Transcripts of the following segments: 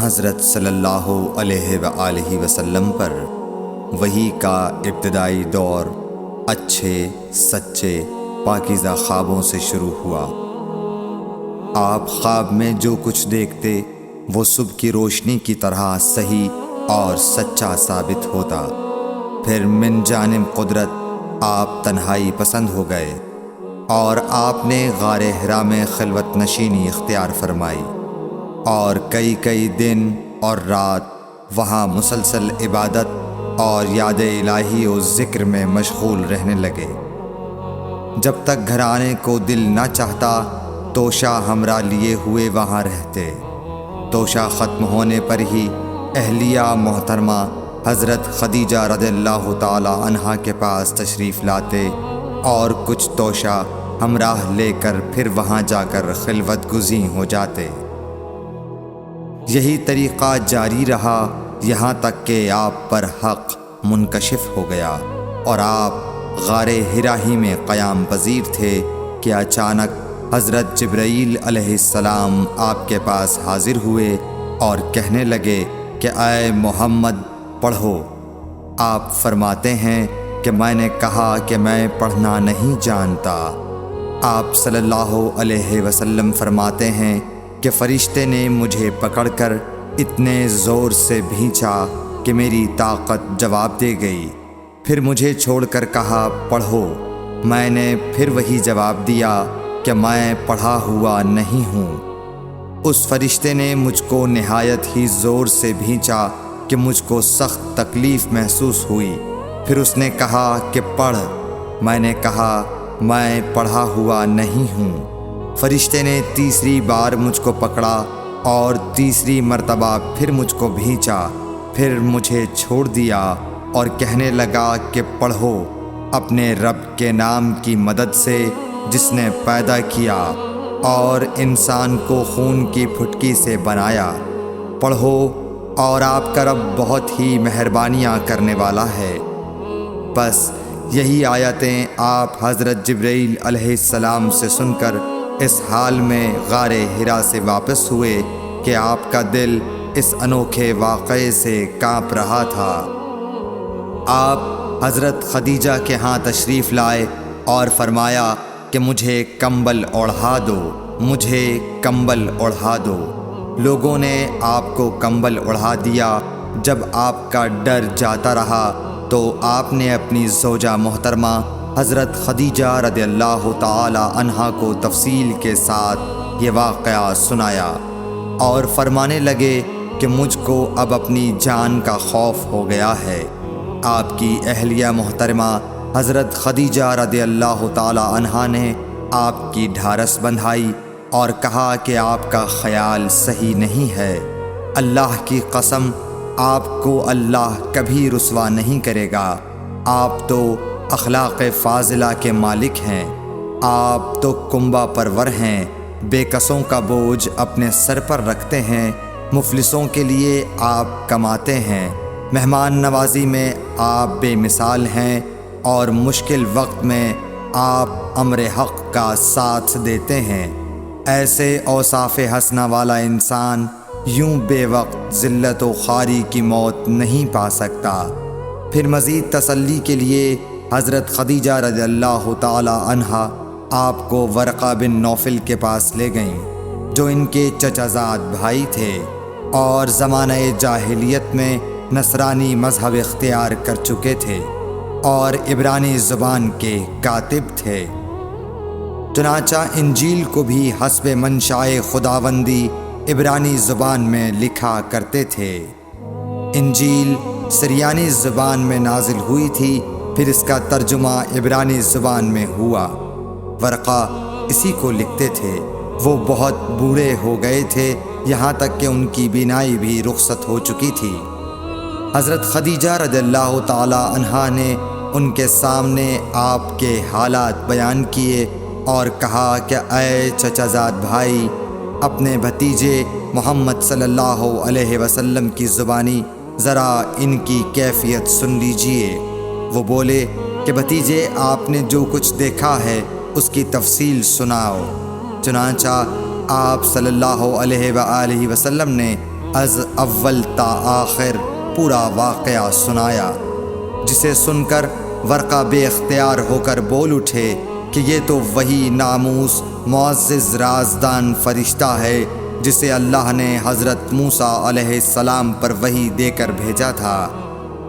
حضرت صلی اللہ علیہ وآلہ وسلم پر وحی کا ابتدائی دور اچھے سچے پاکیزہ خوابوں سے شروع ہوا۔ آپ خواب میں جو کچھ دیکھتے وہ صبح کی روشنی کی طرح صحیح اور سچا ثابت ہوتا۔ پھر من جانب قدرت آپ تنہائی پسند ہو گئے اور آپ نے غار حرا میں خلوت نشینی اختیار فرمائی اور کئی دن اور رات وہاں مسلسل عبادت اور یاد الہی و ذکر میں مشغول رہنے لگے۔ جب تک گھر آنے کو دل نہ چاہتا توشہ ہمراہ لیے ہوئے وہاں رہتے۔ توشہ ختم ہونے پر ہی اہلیہ محترمہ حضرت خدیجہ رضی اللہ تعالی عنہا کے پاس تشریف لاتے اور کچھ توشہ ہمراہ لے کر پھر وہاں جا کر خلوت گزین ہو جاتے۔ یہی طریقہ جاری رہا یہاں تک کہ آپ پر حق منکشف ہو گیا اور آپ غار حرا ہی میں قیام پذیر تھے کہ اچانک حضرت جبرائیل علیہ السلام آپ کے پاس حاضر ہوئے اور کہنے لگے کہ اے محمد پڑھو۔ آپ فرماتے ہیں کہ میں نے کہا کہ میں پڑھنا نہیں جانتا۔ آپ صلی اللہ علیہ وسلم فرماتے ہیں کہ فرشتے نے مجھے پکڑ کر اتنے زور سے بھینچا کہ میری طاقت جواب دے گئی۔ پھر مجھے چھوڑ کر کہا پڑھو۔ میں نے پھر وہی جواب دیا کہ میں پڑھا ہوا نہیں ہوں۔ اس فرشتے نے مجھ کو نہایت ہی زور سے بھینچا کہ مجھ کو سخت تکلیف محسوس ہوئی۔ پھر اس نے کہا کہ پڑھ۔ میں نے کہا میں پڑھا ہوا نہیں ہوں۔ فرشتے نے تیسری بار مجھ کو پکڑا اور تیسری مرتبہ پھر مجھ کو بھینچا۔ پھر مجھے چھوڑ دیا اور کہنے لگا کہ پڑھو اپنے رب کے نام کی مدد سے جس نے پیدا کیا اور انسان کو خون کی پھٹکی سے بنایا۔ پڑھو اور آپ کا رب بہت ہی مہربانیاں کرنے والا ہے۔ بس یہی آیتیں آپ حضرت جبرائیل علیہ السلام سے سن کر اس حال میں غار حرا سے واپس ہوئے کہ آپ کا دل اس انوکھے واقعے سے کانپ رہا تھا۔ آپ حضرت خدیجہ کے ہاں تشریف لائے اور فرمایا کہ مجھے کمبل اوڑھا دو، مجھے کمبل اوڑھا دو۔ لوگوں نے آپ کو کمبل اوڑھا دیا۔ جب آپ کا ڈر جاتا رہا تو آپ نے اپنی زوجہ محترمہ حضرت خدیجہ رضی اللہ تعالی عنہا کو تفصیل کے ساتھ یہ واقعہ سنایا اور فرمانے لگے کہ مجھ کو اب اپنی جان کا خوف ہو گیا ہے۔ آپ کی اہلیہ محترمہ حضرت خدیجہ رضی اللہ تعالی عنہا نے آپ کی ڈھارس بندھائی اور کہا کہ آپ کا خیال صحیح نہیں ہے۔ اللہ کی قسم آپ کو اللہ کبھی رسوا نہیں کرے گا۔ آپ تو اخلاق فاضلہ کے مالک ہیں۔ آپ تو کنبہ پرور ہیں، بے کسوں کا بوجھ اپنے سر پر رکھتے ہیں، مفلسوں کے لیے آپ کماتے ہیں، مہمان نوازی میں آپ بے مثال ہیں اور مشکل وقت میں آپ امر حق کا ساتھ دیتے ہیں۔ ایسے اوصاف حسنہ والا انسان یوں بے وقت ذلت و خواری کی موت نہیں پا سکتا۔ پھر مزید تسلی کے لیے حضرت خدیجہ رضی اللہ تعالی عنہا آپ کو ورقہ بن نوفل کے پاس لے گئیں جو ان کے چچا زاد بھائی تھے اور زمانہ جاہلیت میں نصرانی مذہب اختیار کر چکے تھے اور عبرانی زبان کے کاتب تھے۔ چنانچہ انجیل کو بھی حسب منشائے خداوندی عبرانی زبان میں لکھا کرتے تھے۔ انجیل سریانی زبان میں نازل ہوئی تھی، پھر اس کا ترجمہ عبرانی زبان میں ہوا۔ ورقہ اسی کو لکھتے تھے۔ وہ بہت بوڑھے ہو گئے تھے، یہاں تک کہ ان کی بینائی بھی رخصت ہو چکی تھی۔ حضرت خدیجہ رضی اللہ تعالی عنہا نے ان کے سامنے آپ کے حالات بیان کیے اور کہا کہ اے چچا زاد بھائی، اپنے بھتیجے محمد صلی اللہ علیہ وسلم کی زبانی ذرا ان کی کیفیت سن لیجئے۔ وہ بولے کہ بھتیجے آپ نے جو کچھ دیکھا ہے اس کی تفصیل سناؤ۔ چنانچہ آپ صلی اللہ علیہ وآلہ وسلم نے از اول تا آخر پورا واقعہ سنایا، جسے سن کر ورقہ بے اختیار ہو کر بول اٹھے کہ یہ تو وہی ناموس معزز رازدان فرشتہ ہے جسے اللہ نے حضرت موسیٰ علیہ السلام پر وحی دے کر بھیجا تھا۔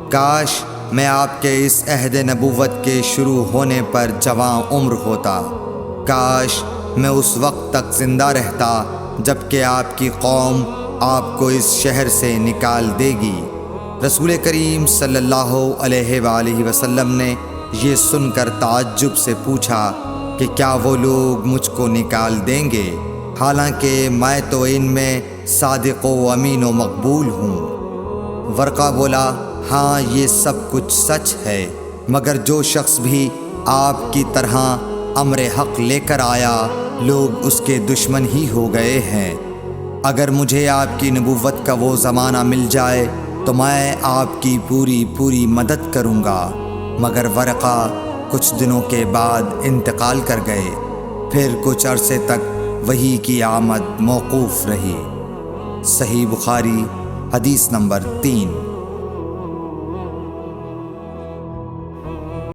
کاش میں آپ کے اس عہد نبوت کے شروع ہونے پر جواں عمر ہوتا، کاش میں اس وقت تک زندہ رہتا جب کہ آپ کی قوم آپ کو اس شہر سے نکال دے گی۔ رسول کریم صلی اللہ علیہ وآلہ وسلم نے یہ سن کر تعجب سے پوچھا کہ کیا وہ لوگ مجھ کو نکال دیں گے، حالانکہ میں تو ان میں صادق و امین و مقبول ہوں؟ ورقہ بولا، ہاں یہ سب کچھ سچ ہے، مگر جو شخص بھی آپ کی طرح امر حق لے کر آیا لوگ اس کے دشمن ہی ہو گئے ہیں۔ اگر مجھے آپ کی نبوت کا وہ زمانہ مل جائے تو میں آپ کی پوری مدد کروں گا، مگر ورقہ کچھ دنوں کے بعد انتقال کر گئے، پھر کچھ عرصے تک وحی کی آمد موقوف رہی۔ صحیح بخاری حدیث نمبر 3۔